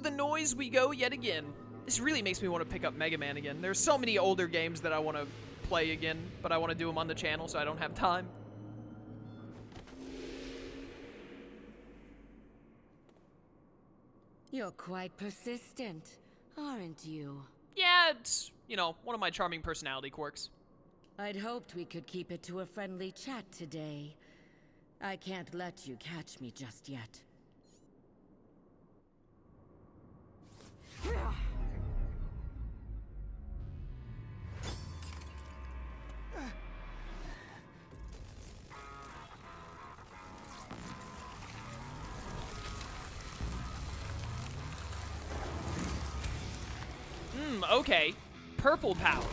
the noise we go yet again. This really makes me want to pick up Mega Man again. There's so many older games that I want to play again, but I want to do them on the channel, so I don't have time. You're quite persistent, aren't you? Yeah, it's, you know, one of my charming personality quirks. I'd hoped we could keep it to a friendly chat today. I can't let you catch me just yet. Okay. Purple power.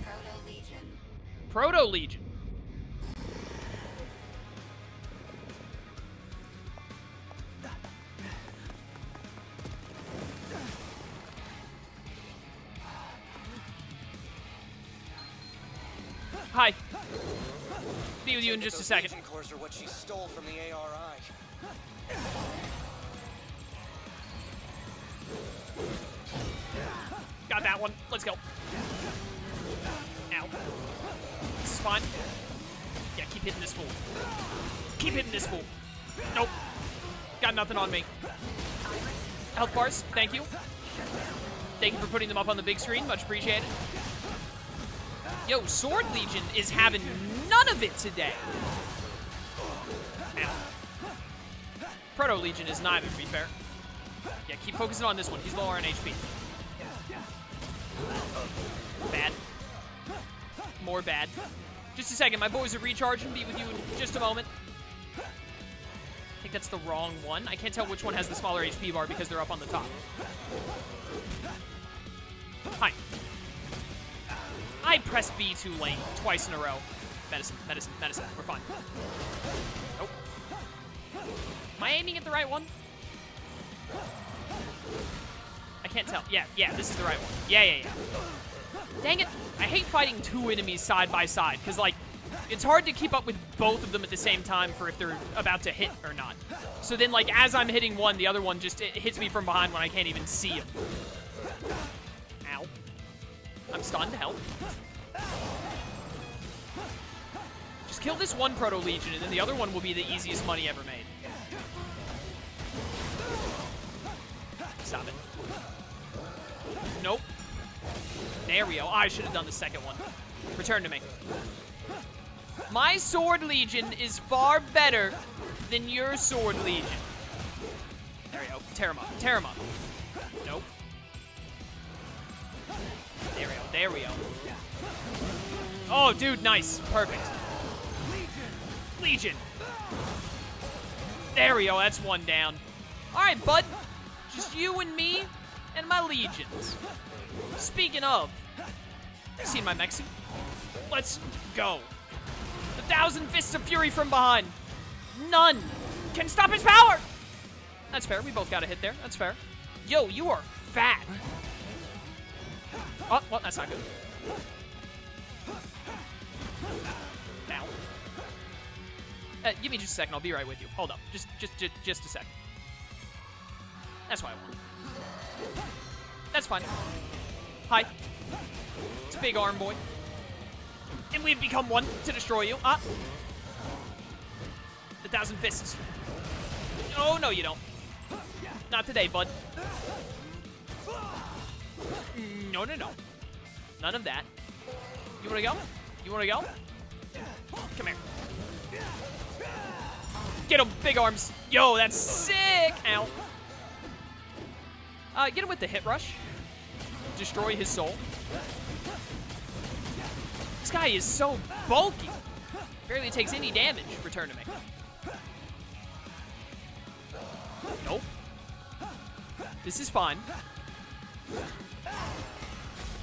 Proto-Legion. Proto-Legion. Hi. Be with you in just a second. Legion cores are what she stole from the ARI. Got that one. Let's go. Ow. This is fine. Yeah, keep hitting this fool. Keep hitting this fool. Nope. Got nothing on me. Health bars. Thank you. Thank you for putting them up on the big screen. Much appreciated. Yo, Sword Legion is having none of it today. Ow. Proto Legion is neither, to be fair. Yeah, keep focusing on this one. He's lower on HP. Bad. More bad. Just a second, my boys are recharging. Be with you in just a moment. I think that's the wrong one. I can't tell which one has the smaller HP bar because they're up on the top. Hi. I pressed B too late, twice in a row. Medicine, medicine, medicine. We're fine. Nope. Am I aiming at the right one? I can't tell. Yeah, this is the right one. Yeah. Dang it. I hate fighting two enemies side by side, because, like, it's hard to keep up with both of them at the same time for if they're about to hit or not. So then, like, as I'm hitting one, the other one just it hits me from behind when I can't even see him. Ow. I'm stunned. Help. Just kill this one Proto-Legion, and then the other one will be the easiest money ever made. Stop it. Nope. There we go. I should have done the second one. Return to me. My Sword Legion is far better than your Sword Legion. There we go. Tear him up. Tear him up. Nope. There we go. There we go. Oh, dude, nice. Perfect. Legion. There we go. That's one down. All right, bud. Just you and me and my legions. Speaking of, seen my mech suit? Let's go. 1,000 Fists of Fury from behind. None can stop his power. That's fair. We both got a hit there. That's fair. Yo, you are fat. Oh, well, that's not good. Now. Give me just a second. I'll be right with you. Hold up. Just a second. That's what I want. That's fine. Hi. It's a big arm boy. And we've become one to destroy you. Ah. 1,000 Fists. Oh, no, you don't. Not today, bud. No. None of that. You wanna go? You wanna go? Come here. Get him, big arms. Yo, that's sick. Ow. Get him with the hit rush. Destroy his soul. This guy is so bulky. Barely takes any damage. Return to me. Nope. This is fine.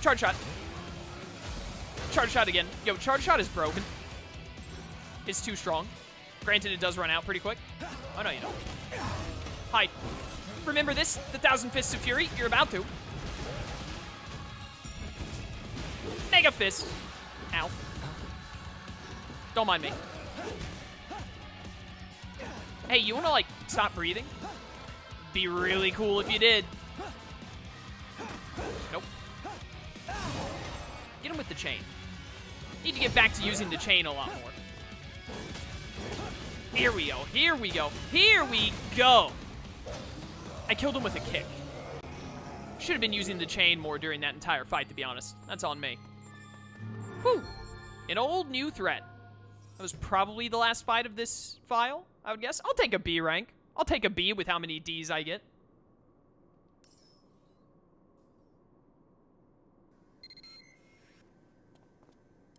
Charge shot. Charge shot again. Yo, charge shot is broken. It's too strong. Granted, it does run out pretty quick. Oh, no, you don't. Hi. Remember this? The 1,000 Fists of Fury? You're about to. Mega Fist. Ow. Don't mind me. Hey, you wanna, like, stop breathing? be really cool if you did. Nope. Get him with the chain. Need to get back to using the chain a lot more. Here we go. Here we go. Here we go. I killed him with a kick. Should have been using the chain more during that entire fight, to be honest. That's on me. Whew. An old new threat. That was probably the last fight of this file, I would guess. I'll take a B rank. I'll take a B with how many Ds I get.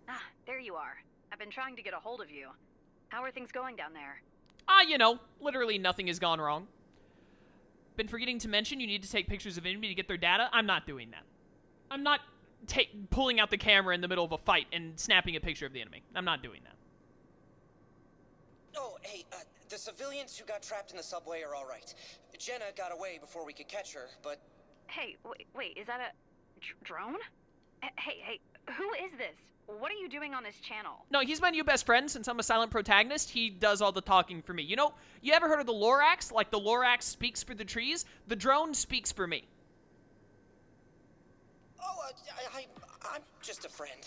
Ah, there you are. I've been trying to get a hold of you. How are things going down there? You know, literally nothing has gone wrong. Been forgetting to mention you need to take pictures of enemy to get their data. I'm not doing that. I'm not pulling out the camera in the middle of a fight and snapping a picture of the enemy. I'm not doing that. Oh, hey, the civilians who got trapped in the subway are all right. Jenna got away before we could catch her, but... Hey, wait, is that a drone? Hey, who is this? What are you doing on this channel? No, he's my new best friend. Since I'm a silent protagonist, he does all the talking for me. You know, you ever heard of the Lorax? Like the Lorax speaks for the trees? The drone speaks for me. Oh, I'm just a friend.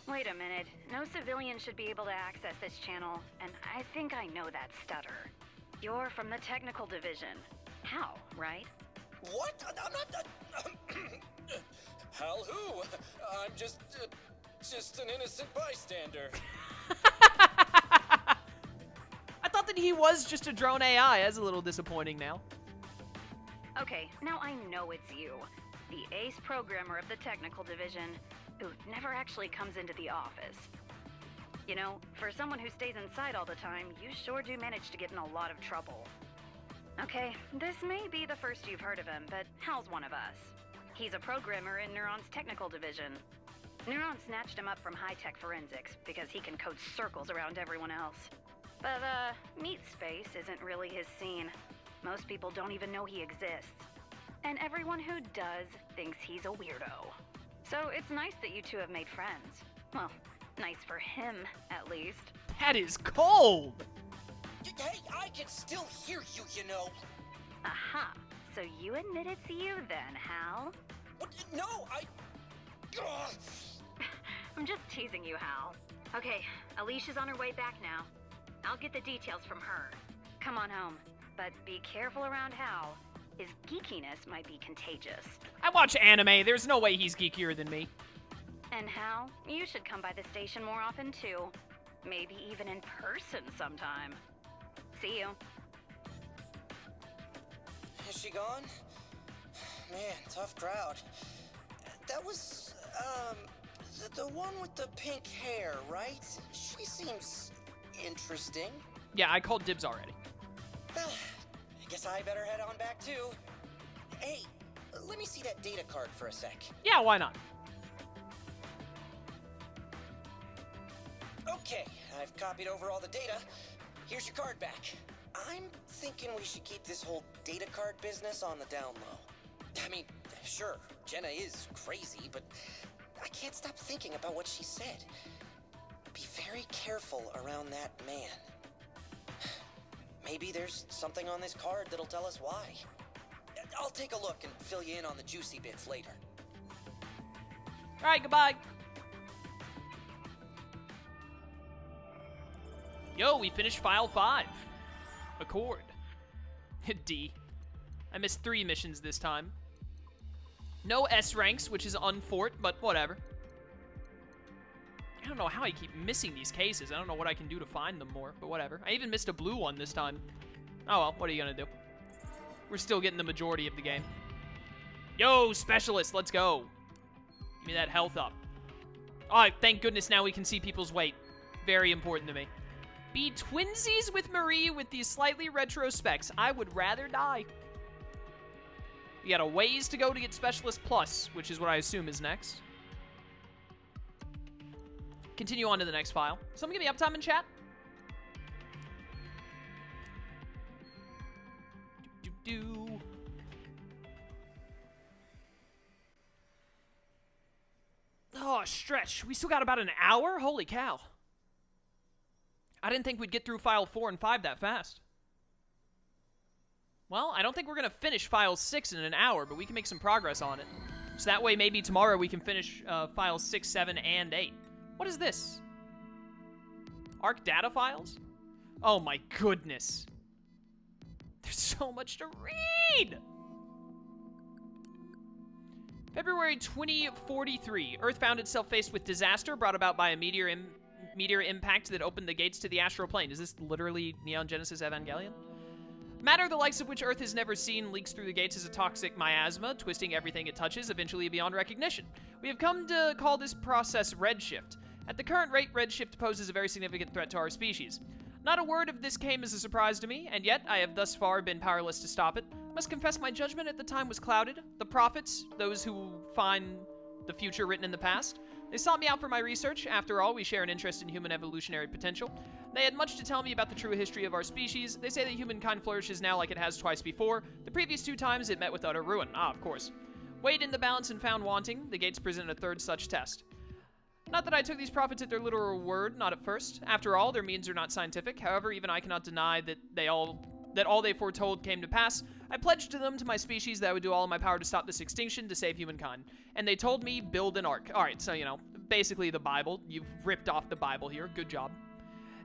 Wait a minute. No civilian should be able to access this channel, and I think I know that stutter. You're from the technical division. Hal, right? What? I'm not... Hal who? I'm just an innocent bystander. I thought that he was just a drone AI. That's a little disappointing now. Okay, now I know it's you. The ace programmer of the technical division, who never actually comes into the office. You know, for someone who stays inside all the time, you sure do manage to get in a lot of trouble. Okay, this may be the first you've heard of him, but Hal's one of us. He's a programmer in Neuron's technical division. Neuron snatched him up from high-tech forensics because he can code circles around everyone else. But, meat space isn't really his scene. Most people don't even know he exists. And everyone who does thinks he's a weirdo. So it's nice that you two have made friends. Well, nice for him, at least. That is cold! Hey, I can still hear you, you know. Aha. So you admit it's you then, Hal? What? No, Ugh. I'm just teasing you, Hal. Okay, Alicia's on her way back now. I'll get the details from her. Come on home. But be careful around Hal. His geekiness might be contagious. I watch anime. There's no way he's geekier than me. And Hal, you should come by the station more often too. Maybe even in person sometime. See you. Is she gone? Man, tough crowd. That was, the one with the pink hair, right? She seems interesting. Yeah, I called dibs already. I guess I better head on back too. Hey, let me see that data card for a sec. Yeah, why not? Okay, I've copied over all the data. Here's your card back. I'm thinking we should keep this whole data card business on the down low. I mean, sure, Jenna is crazy, but I can't stop thinking about what she said. Be very careful around that man. Maybe there's something on this card that'll tell us why. I'll take a look and fill you in on the juicy bits later. Alright, goodbye. Yo, we finished file 5. Accord. D. I missed 3 missions this time. No S ranks, which is unfort, but whatever. I don't know how I keep missing these cases. I don't know what I can do to find them more, but whatever. I even missed a blue one this time. Oh well, what are you gonna do? We're still getting the majority of the game. Yo, specialist, let's go. Give me that health up. Oh, thank goodness now we can see people's weight. Very important to me. Be twinsies with Marie with these slightly retro specs. I would rather die. We got a ways to go to get Specialist Plus, which is what I assume is next. Continue on to the next file. Someone give me uptime in chat. Do. Oh, stretch. We still got about an hour? Holy cow. I didn't think we'd get through file 4 and 5 that fast. Well, I don't think we're going to finish File 6 in an hour, but we can make some progress on it. So that way, maybe tomorrow we can finish Files 6, 7, and 8. What is this? ARC data files? Oh my goodness. There's so much to read! February 2043. Earth found itself faced with disaster brought about by a meteor impact that opened the gates to the Astral Plane. Is this literally Neon Genesis Evangelion? Matter the likes of which Earth has never seen leaks through the gates as a toxic miasma, twisting everything it touches, eventually beyond recognition. We have come to call this process redshift. At the current rate, redshift poses a very significant threat to our species. Not a word of this came as a surprise to me, and yet I have thus far been powerless to stop it. I must confess my judgment at the time was clouded. The prophets, those who find the future written in the past, they sought me out for my research. After all, we share an interest in human evolutionary potential. They had much to tell me about the true history of our species. They say that humankind flourishes now like it has twice before. The previous 2 times it met with utter ruin. Ah, of course. Weighed in the balance and found wanting, the gates present a 3rd such test. Not that I took these prophets at their literal word, not at first. After all, their means are not scientific. However, even I cannot deny that all they foretold came to pass. I pledged to them, to my species, that I would do all in my power to stop this extinction, to save humankind. And they told me, build an ark. Alright, so, you know, basically the Bible. You've ripped off the Bible here. Good job.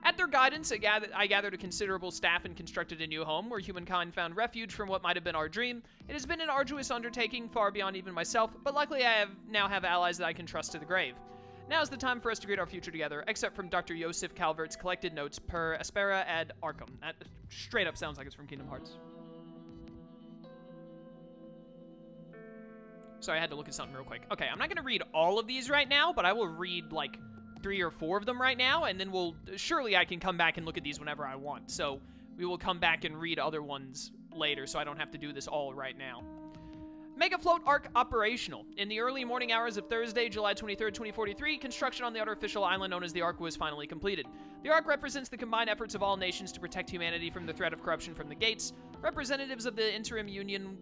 At their guidance, I gathered a considerable staff and constructed a new home where humankind found refuge from what might have been our dream. It has been an arduous undertaking, far beyond even myself, but luckily I now have allies that I can trust to the grave. Now is the time for us to create our future together, except from Dr. Joseph Calvert's collected notes per Aspera ad Arkham. That straight up sounds like it's from Kingdom Hearts. Sorry, I had to look at something real quick. Okay, I'm not going to read all of these right now, but I will read, like, 3 or 4 of them right now, and then surely I can come back and look at these whenever I want. So we will come back and read other ones later, so I don't have to do this all right now. Mega Float Arc operational. In the early morning hours of Thursday, July 23rd, 2043, construction on the artificial island known as the Ark was finally completed. The Ark represents the combined efforts of all nations to protect humanity from the threat of corruption from the gates. Representatives of the interim Union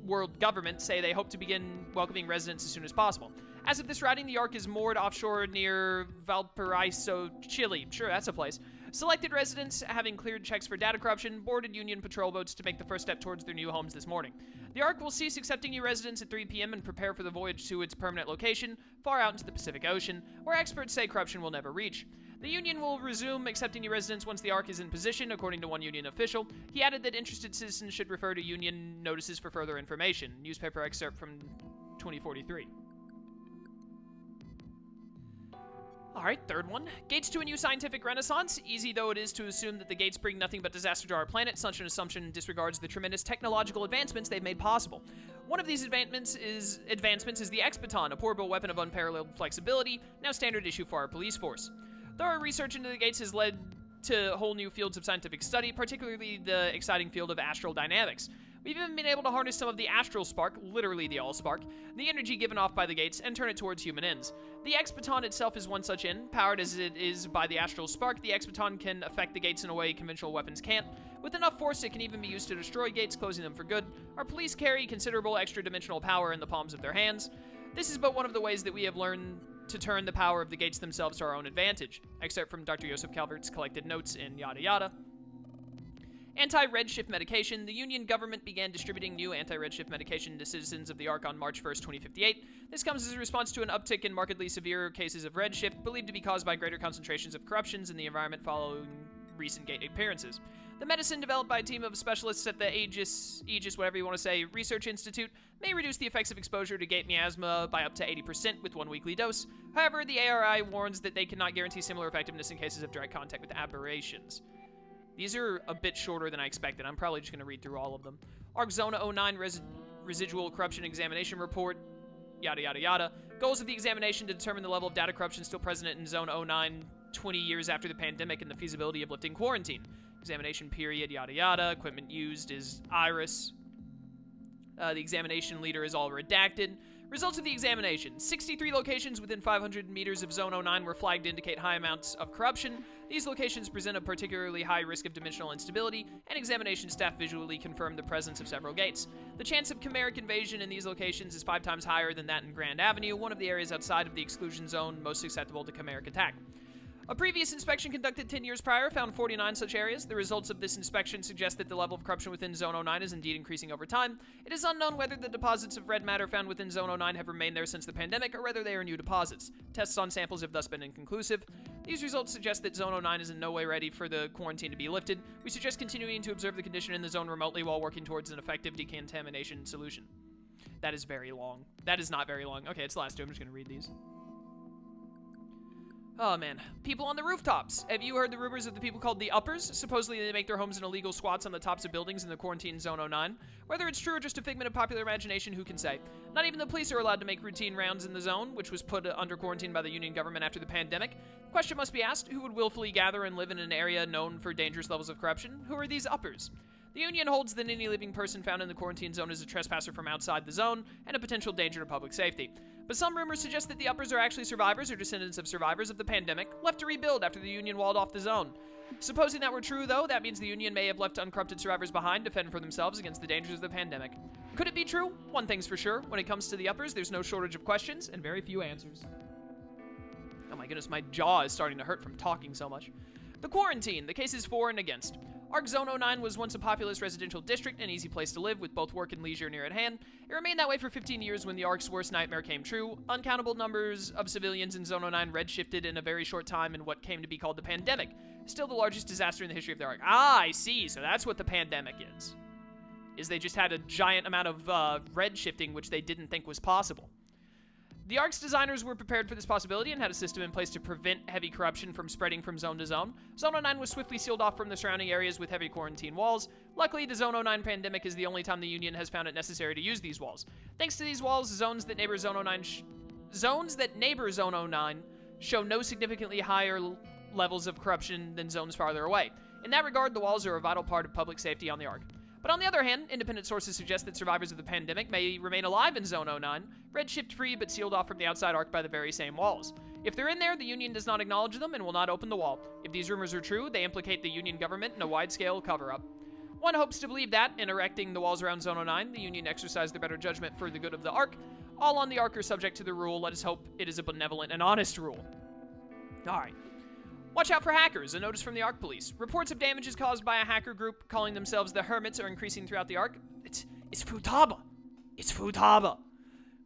world government say they hope to begin welcoming residents as soon as possible. As of this writing, the Ark is moored offshore near Valparaiso, Chile. Sure, that's a place. Selected residents, having cleared checks for data corruption, boarded Union patrol boats to make the first step towards their new homes this morning. The Ark will cease accepting new residents at 3 p.m. and prepare for the voyage to its permanent location, far out into the Pacific Ocean, where experts say corruption will never reach. The Union will resume accepting new residents once the Ark is in position, according to one Union official. He added that interested citizens should refer to Union notices for further information. Newspaper excerpt from 2043. Alright, 3rd one. Gates to a new scientific renaissance. Easy though it is to assume that the gates bring nothing but disaster to our planet, such an assumption disregards the tremendous technological advancements they've made possible. One of these advancements is the X-Baton, a portable weapon of unparalleled flexibility, now standard issue for our police force. Thorough research into the gates has led to whole new fields of scientific study, particularly the exciting field of astral dynamics. We've even been able to harness some of the astral spark, literally the all-spark, the energy given off by the gates, and turn it towards human ends. The X-Baton itself is one such end. Powered as it is by the astral spark, the X-Baton can affect the gates in a way conventional weapons can't. With enough force, it can even be used to destroy gates, closing them for good. Our police carry considerable extra-dimensional power in the palms of their hands. This is but one of the ways that we have learned to turn the power of the gates themselves to our own advantage. Excerpt from Dr. Joseph Calvert's collected notes in yada yada. Anti-redshift medication. The Union government began distributing new anti-redshift medication to citizens of the Ark on March 1st, 2058. This comes as a response to an uptick in markedly severe cases of redshift, believed to be caused by greater concentrations of corruptions in the environment following recent gate appearances. The medicine, developed by a team of specialists at the Aegis, whatever you want to say, Research Institute, may reduce the effects of exposure to gate miasma by up to 80% with 1 weekly dose. However, the ARI warns that they cannot guarantee similar effectiveness in cases of direct contact with aberrations. These are a bit shorter than I expected. I'm probably just going to read through all of them. Arc Zona 09 Residual Corruption Examination Report, yada yada yada. Goals of the examination to determine the level of data corruption still present in Zone 09 20 years after the pandemic and the feasibility of lifting quarantine. Examination period, yada yada. Equipment used is Iris. The examination leader is all redacted. Results of the examination. 63 locations within 500 meters of Zone 09 were flagged to indicate high amounts of corruption. These locations present a particularly high risk of dimensional instability, and examination staff visually confirmed the presence of several gates. The chance of chimeric invasion in these locations is 5 times higher than that in Grand Avenue, one of the areas outside of the exclusion zone most susceptible to chimeric attack. A previous inspection conducted 10 years prior found 49 such areas. The results of this inspection suggest that the level of corruption within Zone 09 is indeed increasing over time. It is unknown whether the deposits of red matter found within Zone 09 have remained there since the pandemic, or whether they are new deposits. Tests on samples have thus been inconclusive. These results suggest that Zone 09 is in no way ready for the quarantine to be lifted. We suggest continuing to observe the condition in the zone remotely while working towards an effective decontamination solution. That is very long. That is not very long. Okay, it's the last two. I'm just going to read these. Oh, man. People on the rooftops. Have you heard the rumors of the people called the Uppers? Supposedly they make their homes in illegal squats on the tops of buildings in the quarantine Zone 09. Whether it's true or just a figment of popular imagination, who can say? Not even the police are allowed to make routine rounds in the zone, which was put under quarantine by the Union government after the pandemic. The question must be asked, who would willfully gather and live in an area known for dangerous levels of corruption? Who are these Uppers? The Union holds that any living person found in the quarantine zone is a trespasser from outside the zone and a potential danger to public safety. But some rumors suggest that the Uppers are actually survivors or descendants of survivors of the pandemic, left to rebuild after the Union walled off the zone. Supposing that were true, though, that means the Union may have left uncorrupted survivors behind to fend for themselves against the dangers of the pandemic. Could it be true? One thing's for sure, when it comes to the Uppers, there's no shortage of questions and very few answers. Oh my goodness, my jaw is starting to hurt from talking so much. The quarantine, the cases for and against. Arc Zone 09 was once a populous residential district, an easy place to live with both work and leisure near at hand. It remained that way for 15 years when the Arc's worst nightmare came true. Uncountable numbers of civilians in Zone 09 redshifted in a very short time in what came to be called the pandemic. Still the largest disaster in the history of the Arc. Ah, I see. So that's what the pandemic is they just had a giant amount of redshifting, which they didn't think was possible. The Arc's designers were prepared for this possibility and had a system in place to prevent heavy corruption from spreading from zone to zone. Zone 09 was swiftly sealed off from the surrounding areas with heavy quarantine walls. Luckily, the Zone 09 pandemic is the only time the Union has found it necessary to use these walls. Thanks to these walls, zones that neighbor Zone 09 show no significantly higher levels of corruption than zones farther away. In that regard, the walls are a vital part of public safety on the Arc. But on the other hand, independent sources suggest that survivors of the pandemic may remain alive in Zone 09, redshift-free but sealed off from the outside Arc by the very same walls. If they're in there, the Union does not acknowledge them and will not open the wall. If these rumors are true, they implicate the Union government in a wide-scale cover-up. One hopes to believe that, in erecting the walls around Zone 09, the Union exercised their better judgment for the good of the Arc. All on the Arc are subject to the rule. Let us hope it is a benevolent and honest rule. Alright. Watch out for hackers, a notice from the Arc Police. Reports of damages caused by a hacker group calling themselves the Hermits are increasing throughout the Arc. It's Futaba. It's Futaba.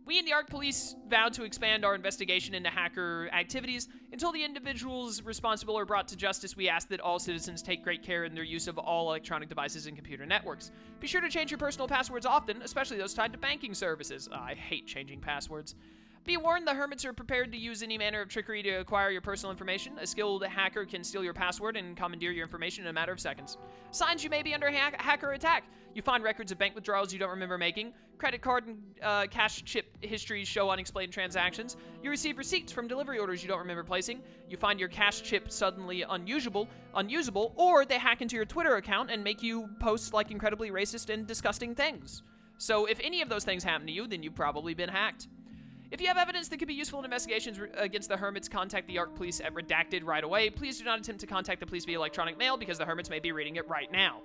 We in the Arc Police vowed to expand our investigation into hacker activities. Until the individuals responsible are brought to justice, we ask that all citizens take great care in their use of all electronic devices and computer networks. Be sure to change your personal passwords often, especially those tied to banking services. I hate changing passwords. Be warned, the Hermits are prepared to use any manner of trickery to acquire your personal information. A skilled hacker can steal your password and commandeer your information in a matter of seconds. Signs you may be under hacker attack. You find records of bank withdrawals you don't remember making. Credit card and cash chip histories show unexplained transactions. You receive receipts from delivery orders you don't remember placing. You find your cash chip suddenly unusable, or they hack into your Twitter account and make you post like incredibly racist and disgusting things. So if any of those things happen to you, then you've probably been hacked. If you have evidence that could be useful in investigations against the Hermits, contact the Arc Police at Redacted right away. Please do not attempt to contact the police via electronic mail because the Hermits may be reading it right now.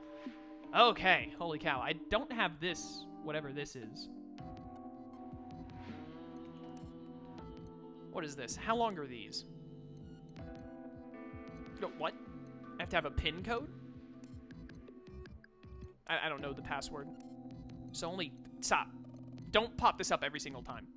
Okay, holy cow. I don't have this, whatever this is. What is this? How long are these? No, what? I have to have a PIN code? I don't know the password. So only... Stop. Don't pop this up every single time.